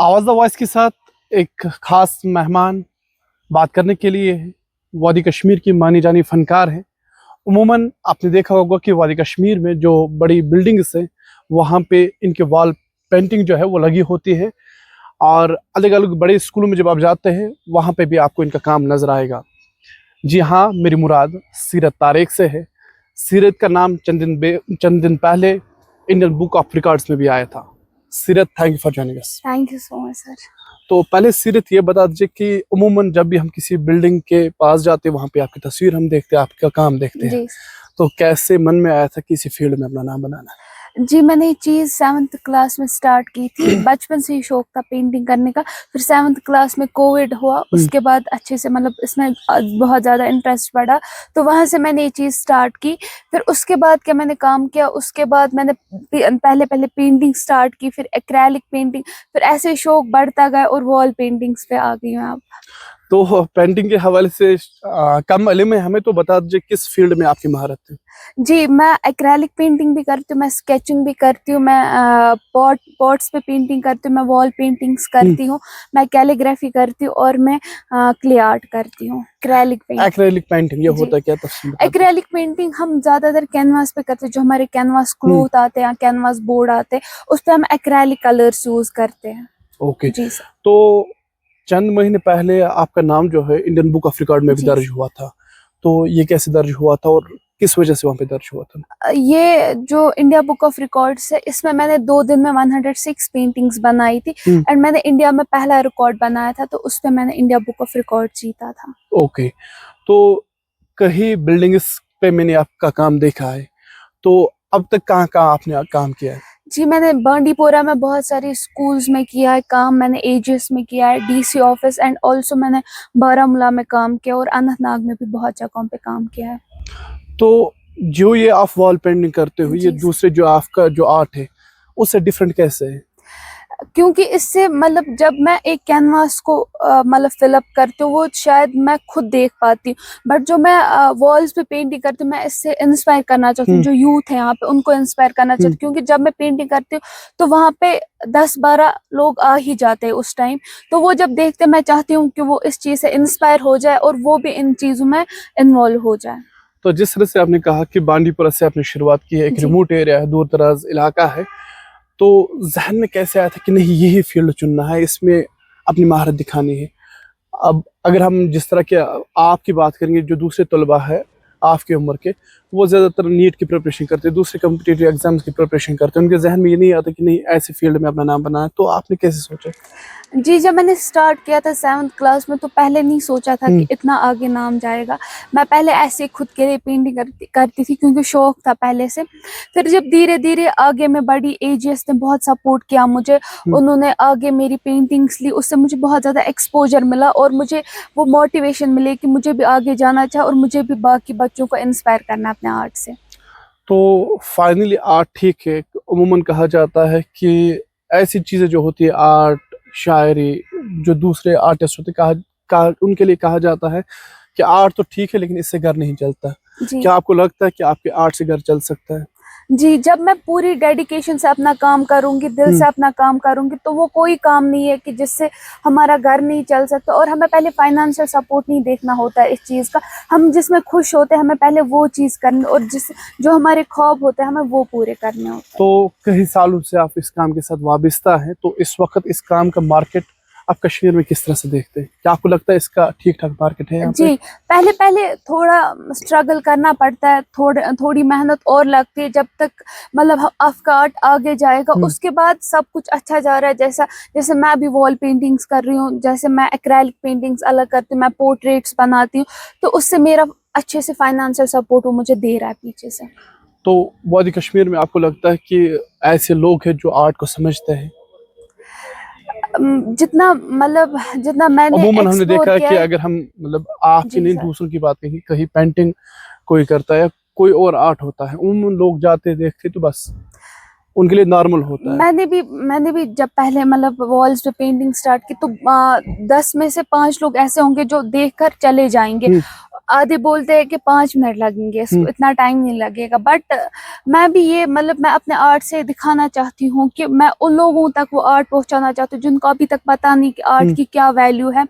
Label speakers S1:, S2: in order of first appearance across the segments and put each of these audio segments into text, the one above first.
S1: आवाज़ वॉइस के साथ एक ख़ास मेहमान बात करने के लिए है। वादी कश्मीर की मानी जानी फ़नकार हैं। उमूमन आपने देखा होगा कि वादी कश्मीर में जो बड़ी बिल्डिंग्स हैं वहाँ पे इनके वॉल पेंटिंग जो है वो लगी होती है, और अलग अलग बड़े स्कूलों में जब आप जाते हैं वहाँ पे भी आपको इनका काम नज़र आएगा। जी हाँ, मेरी मुराद सीरत तारिक से है। सीरत का नाम चंद दिन पहले इंडियन बुक ऑफ रिकॉर्ड्स में भी आया था। सीरत, thank you for joining us.
S2: Thank you so much sir.
S1: तो पहले सीरत ये बता दीजिए कि उमूमन जब भी हम किसी बिल्डिंग के पास जाते हैं वहाँ पे आपकी तस्वीर हम देखते हैं, आपका काम देखते हैं,
S2: जी
S1: तो कैसे मन में आया था कि इसी फील्ड में अपना नाम बनाना है?
S2: जी, मैंने ये चीज़ 7th क्लास में स्टार्ट की थी। बचपन से ही शौक था पेंटिंग करने का। फिर 7th क्लास में कोविड हुआ, उसके बाद अच्छे से मतलब इसमें बहुत ज़्यादा इंटरेस्ट बढ़ा, तो वहाँ से मैंने ये चीज़ स्टार्ट की। फिर उसके बाद क्या मैंने काम किया, उसके बाद मैंने पहले पेंटिंग स्टार्ट की, फिर एक्रेलिक पेंटिंग, फिर ऐसे शौक बढ़ता गया और वॉल पेंटिंग्स पे आ गई हूँ अब।
S1: तो पेंटिंग के हवाले से कम इल्म है, हमें तो बता दीजिए किस फील्ड में आपकी महारत है?
S2: जी, मैं एक्रेलिक पेंटिंग भी करती हूँ, मैं स्केचिंग भी करती हूँ, मैं पॉट्स पे पेंटिंग करती हूँ, मैं वॉल पेंटिंग्स करती हूँ, मैं कैलीग्राफी करती हूँ और मैं क्ले आर्ट करती हूँ।
S1: एक्रेलिक पेंटिंग ये
S2: जी,
S1: होता है क्या? तफसील बता दीजिए।
S2: एक्रेलिक पेंटिंग हम ज़्यादातर कैनवास पे करते हैं, जो हमारे कैनवास क्लॉथ आते हैं, कैनवास बोर्ड आते हैं, उस पे हम एक्रेलिक कलर्स यूज़ करते हैं।
S1: ओके,
S2: जी सर।
S1: तो चंद महीने पहले आपका नाम जो है इंडियन बुक ऑफ रिकॉर्ड में भी
S2: जी
S1: दर्ज हुआ था, तो ये कैसे दर्ज हुआ था और किस वजह से वहाँ पे दर्ज हुआ था?
S2: ये जो इंडिया बुक ऑफ रिकॉर्ड्स है, इसमें मैंने 2 दिन में 106 पेंटिंग्स बनाई थी एंड मैंने इंडिया में पहला रिकॉर्ड बनाया था, तो उस पे मैंने इंडिया बुक ऑफ रिकॉर्ड जीता था।
S1: ओके, तो कहीं बिल्डिंग्स पे मैंने आपका काम देखा है, तो अब तक कहाँ कहाँ आपने काम किया है?
S2: जी, मैंने बांडीपोरा में बहुत सारी स्कूल्स में किया है काम, मैंने एजीएस में किया है, डीसी ऑफिस एंड ऑल्सो मैंने बारामूला में काम किया और अनंतनाग में भी बहुत जगहों पे काम किया है।
S1: तो जो ये आप वॉल पेंटिंग करते हो, ये
S2: जी
S1: दूसरे जो आपका जो आर्ट है उससे डिफरेंट कैसे है?
S2: क्योंकि इससे मतलब जब मैं एक कैनवास को मतलब फिलअप करती हूँ, वो शायद मैं खुद देख पाती हूँ, बट जो मैं वॉल्स पे पेंटिंग करती हूँ, मैं इससे इंस्पायर करना चाहती हूँ जो यूथ है यहाँ पे, उनको इंस्पायर करना चाहती हूँ। क्योंकि जब मैं पेंटिंग करती हूँ तो वहाँ पे 10-12 लोग आ ही जाते हैं उस टाइम, तो वो जब देखते मैं चाहती हूँ कि वो इस चीज़ से इंस्पायर हो जाए और वो भी इन चीज़ों में इन्वॉल्व हो जाए।
S1: तो जिस तरह से आपने कहा कि बांडीपुरा से आपने शुरुआत की है, एक रिमोट एरिया है, दूर दराज इलाका है, तो जहन में कैसे आया था कि नहीं यही फील्ड चुनना है, इसमें अपनी महारत दिखानी है? अब अगर हम जिस तरह के आपकी बात करेंगे, जो दूसरे तलबा है आपकी उम्र के, वो ज़्यादातर नीट की प्रिपरेशन करते हैं, दूसरे कम्पिटिटिव एग्जाम्स की प्रिपरेशन करते हैं, उनके जहन में ये नहीं आता कि नहीं ऐसे फील्ड में अपना नाम बनाना है, तो आपने कैसे सोचा?
S2: जी, जब मैंने स्टार्ट किया था 7th क्लास में, तो पहले नहीं सोचा था कि इतना आगे नाम जाएगा। मैं पहले ऐसे खुद के लिए पेंटिंग करती थी क्योंकि शौक था पहले से। फिर जब धीरे-धीरे आगे मैं बढ़ी, एजीएस ने बहुत सपोर्ट किया मुझे, उन्होंने आगे मेरी पेंटिंग्स ली, उससे मुझे बहुत ज़्यादा एक्सपोज़र मिला और मुझे वो मोटिवेशन मिली कि मुझे भी आगे जाना चाहिए और मुझे भी बाकी बच्चों को इंस्पायर करना है अपने आर्ट से।
S1: तो फाइनली आर्ट ठीक है, उमूमन कहा जाता है कि ऐसी चीज़ें जो होती है आर्ट, शायरी, जो दूसरे आर्टिस्ट होते उनके लिए कहा जाता है कि आर्ट तो ठीक है लेकिन इससे घर नहीं चलता।
S2: जी।
S1: क्या आपको लगता है कि आपके आर्ट से घर चल सकता है?
S2: जी, जब मैं पूरी डेडिकेशन से अपना काम करूँगी, दिल से अपना काम करूँगी, तो वो कोई काम नहीं है कि जिससे हमारा घर नहीं चल सकता। और हमें पहले फाइनेंशियल सपोर्ट नहीं देखना होता है इस चीज़ का। हम जिसमें खुश होते हैं, हमें पहले वो चीज़ करनी, और जो हमारे ख्वाब होते हैं, हमें वो पूरे करने होते हैं।
S1: तो कई सालों से आप इस काम के साथ वाबस्ता हैं, तो इस वक्त इस काम का मार्केट आप कश्मीर में किस तरह से देखते हैं? क्या आपको लगता है इसका ठीक-ठाक मार्केट है यहाँ पे?
S2: जी, पहले थोड़ा स्ट्रगल करना पड़ता है, थोड़ी मेहनत और लगती है जब तक मतलब आपका आर्ट आगे जाएगा, उसके बाद सब कुछ अच्छा जा रहा है। जैसे मैं भी वॉल पेंटिंग्स कर रही हूँ, जैसे मैं एक्रेलिक पेंटिंग्स अलग करती हूँ, मैं पोर्ट्रेट्स बनाती हूँ, तो उससे मेरा अच्छे से फाइनेंशियल सपोर्ट वो मुझे दे रहा है पीछे से।
S1: तो वादी कश्मीर में आपको लगता है कि ऐसे लोग हैं जो आर्ट को समझते हैं?
S2: जितना मैंने
S1: अमूमन हमने
S2: एक्सप्लोर
S1: देखा है
S2: किया
S1: कि
S2: है।
S1: अगर हम मतलब आपकी
S2: जी
S1: नहीं
S2: सर।
S1: दूसरों की बात कही, कहीं पेंटिंग कोई करता है या कोई और आर्ट होता है, उमूमन लोग जाते देखते तो बस उनके लिए नॉर्मल होता है।
S2: मैंने भी जब पहले मतलब वॉल्स पे पेंटिंग स्टार्ट की, तो 10 में से 5 लोग ऐसे होंगे जो देखकर चले जाएंगे। آدھے بولتے ہیں کہ 5 منٹ لگیں گے اس کو, اتنا ٹائم نہیں لگے گا, بٹ میں بھی یہ مطلب میں اپنے آرٹ سے دکھانا چاہتی ہوں کہ میں ان لوگوں تک وہ آرٹ پہنچانا چاہتی ہوں جن کو ابھی تک پتہ نہیں کہ آرٹ کی کیا ویلیو ہے,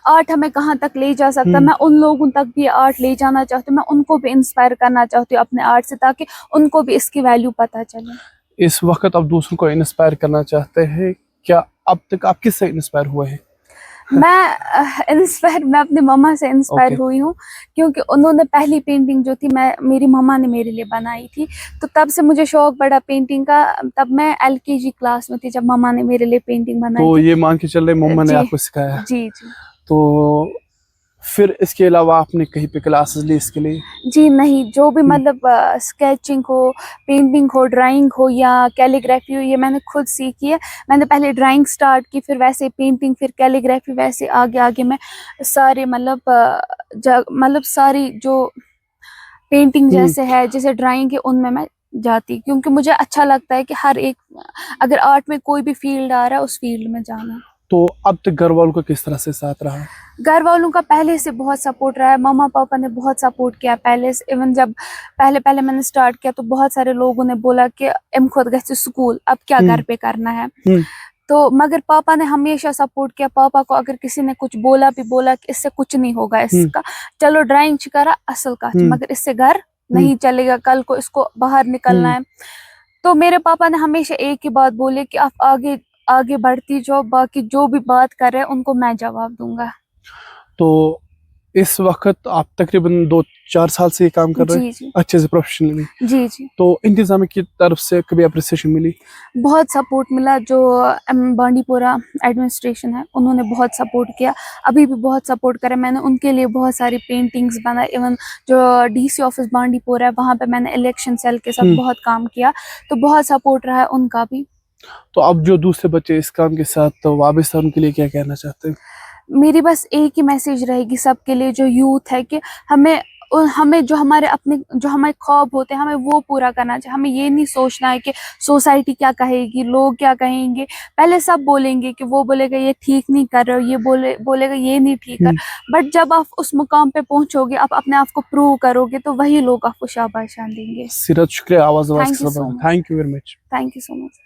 S2: آرٹ ہمیں کہاں تک لے جا سکتا ہے. میں ان لوگوں تک بھی آرٹ لے جانا چاہتی ہوں, میں ان کو بھی انسپائر کرنا چاہتی ہوں اپنے آرٹ سے, تاکہ ان کو بھی اس کی ویلیو پتہ چلے.
S1: اس وقت آپ دوسروں کو انسپائر کرنا چاہتے ہیں, کیا اب تک آپ کس سے انسپائر ہوئے ہیں؟
S2: میں اپنی مما سے انسپائر ہوئی ہوں, کیونکہ انہوں نے پہلی پینٹنگ جو تھی میری مما نے میرے لیے بنائی تھی, تو تب سے مجھے شوق پڑا پینٹنگ کا. تب میں LKG کلاس میں تھی جب مما نے میرے لیے پینٹنگ بنائی
S1: تو
S2: تھی.
S1: یہ مان کے چل رہے مما نے آپ کو سکھایا؟
S2: جی جی.
S1: تو پھر اس کے علاوہ آپ نے کہیں پہ کلاسز لی اس کے لیے؟
S2: جی نہیں, جو بھی مطلب اسکیچنگ ہو, پینٹنگ ہو, ڈرائنگ ہو یا کیلیگرافی ہو, یہ میں نے خود سیکھی ہے. میں نے پہلے ڈرائنگ سٹارٹ کی, پھر ویسے پینٹنگ, پھر کیلیگرافی, ویسے آگے آگے میں سارے مطلب ساری جو پینٹنگ جیسے ہے, جیسے ڈرائنگ ہے, ان میں جاتی, کیونکہ مجھے اچھا لگتا ہے کہ ہر ایک اگر آرٹ میں کوئی بھی فیلڈ آ رہا ہے اس فیلڈ میں جانا. تو
S1: اب تک گھر والوں کا کس طرح سے ساتھ رہا؟
S2: گھر والوں کا پہلے سے بہت سپورٹ رہا ہے. مما پاپا نے بہت سپورٹ کیا پہلے سے. ایون جب پہلے میں نے سٹارٹ کیا تو بہت سارے لوگوں نے بولا کہ ام خود گژھِ سکول, اب کیا گھر پہ کرنا ہے. تو مگر پاپا نے ہمیشہ سپورٹ کیا. پاپا کو اگر کسی نے کچھ بولا کہ اس سے کچھ نہیں ہوگا اس کا, چلو ڈرائنگ کرا اصل کا, مگر اس سے گھر نہیں چلے گا, کل کو اس کو باہر نکلنا ہے. تو میرے پاپا نے ہمیشہ ایک ہی بات بولی کہ آپ آگے بڑھتی جاؤ, باقی جو بھی بات کر رہے ان کو میں جواب دوں گا.
S1: تو اس وقت آپ تقریباً 2-4 سال سے یہ کام کر رہے ہیں؟
S2: جی
S1: اچھے سے پروفیشنلی؟
S2: جی جی.
S1: تو انتظامیہ کی طرف سے کبھی اپریسیشن ملی؟
S2: بہت سپورٹ ملا. جو بانڈی پورہ ایڈمنسٹریشن ہے انہوں نے بہت سپورٹ کیا, ابھی بھی بہت سپورٹ کرا. میں نے ان کے لیے بہت ساری پینٹنگز بنائی. ایون جو DC آفس بانڈی پورہ ہے وہاں پہ میں نے الیکشن سیل کے ساتھ بہت کام کیا, تو بہت سپورٹ رہا ہے ان کا بھی.
S1: تو اب جو دوسرے بچے اس کام کے ساتھ وابستہ ہیں ان کے لیے کیا کہنا چاہتے ہیں؟
S2: میری بس ایک ہی میسیج رہے گی سب کے لیے جو یوتھ ہے, کہ ہمیں جو ہمارے خواب ہوتے ہیں ہمیں وہ پورا کرنا چاہیے. ہمیں یہ نہیں سوچنا ہے کہ سوسائٹی کیا کہے گی, لوگ کیا کہیں گے. پہلے سب بولیں گے کہ وہ بولے گا یہ ٹھیک نہیں کر رہے ہو, یہ بولے گا یہ نہیں ٹھیک کر, بٹ جب آپ اس مقام پہ پہنچو گے, آپ اپنے آپ کو پروو کرو گے, تو وہی لوگ آپ کو شاباشیاں دیں گے.
S1: سیرت شکریہ آواز
S2: thank you so much.
S1: Thank you very much.
S2: Thank you so much.